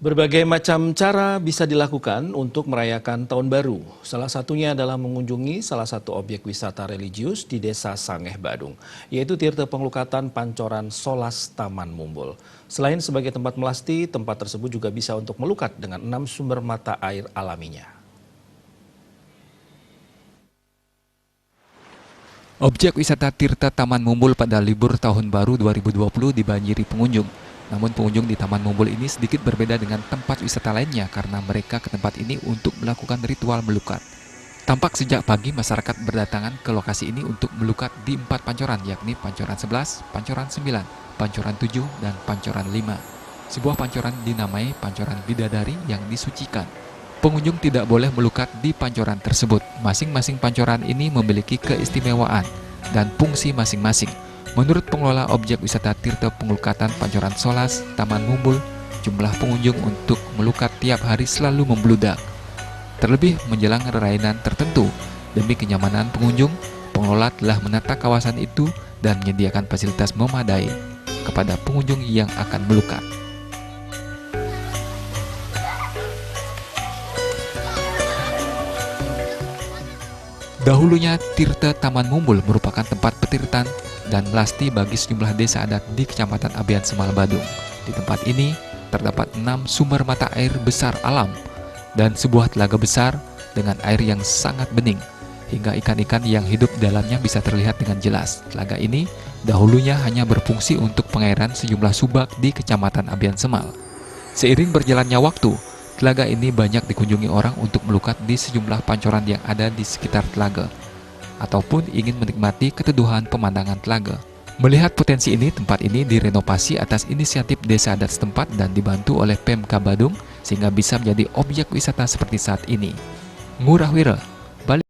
Berbagai macam cara bisa dilakukan untuk merayakan Tahun Baru. Salah satunya adalah mengunjungi salah satu objek wisata religius di Desa Sangeh, Badung, yaitu Tirta Penglukatan Pancoran Solas Taman Mumbul. Selain sebagai tempat melasti, tempat tersebut juga bisa untuk melukat dengan 6 sumber mata air alaminya. Objek wisata Tirta Taman Mumbul pada libur Tahun Baru 2020 dibanjiri pengunjung. Namun pengunjung di Taman Mumbul ini sedikit berbeda dengan tempat wisata lainnya karena mereka ke tempat ini untuk melakukan ritual melukat. Tampak sejak pagi masyarakat berdatangan ke lokasi ini untuk melukat di 4 pancoran, yakni Pancoran 11, Pancoran 9, Pancoran 7, dan Pancoran 5. Sebuah pancoran dinamai Pancoran Bidadari yang disucikan. Pengunjung tidak boleh melukat di pancoran tersebut. Masing-masing pancoran ini memiliki keistimewaan dan fungsi masing-masing. Menurut pengelola objek wisata Tirta Penglukatan Pancoran Solas Taman Mumbul, jumlah pengunjung untuk melukat tiap hari selalu membludak. Terlebih menjelang rerainan tertentu, demi kenyamanan pengunjung, pengelola telah menata kawasan itu dan menyediakan fasilitas memadai kepada pengunjung yang akan melukat. Dahulunya, Tirta Taman Mumbul merupakan tempat petiritan dan melasti bagi sejumlah desa adat di Kecamatan Abian Semal, Badung. Di tempat ini terdapat 6 sumber mata air besar alam dan sebuah telaga besar dengan air yang sangat bening, hingga ikan-ikan yang hidup di dalamnya bisa terlihat dengan jelas. Telaga ini dahulunya hanya berfungsi untuk pengairan sejumlah subak di Kecamatan Abian Semal. Seiring berjalannya waktu, telaga ini banyak dikunjungi orang untuk melukat di sejumlah pancoran yang ada di sekitar telaga, ataupun ingin menikmati keteduhan pemandangan telaga. Melihat potensi ini, tempat ini direnovasi atas inisiatif desa adat setempat dan dibantu oleh Pemka Badung sehingga bisa menjadi objek wisata seperti saat ini. Ngurah Wira,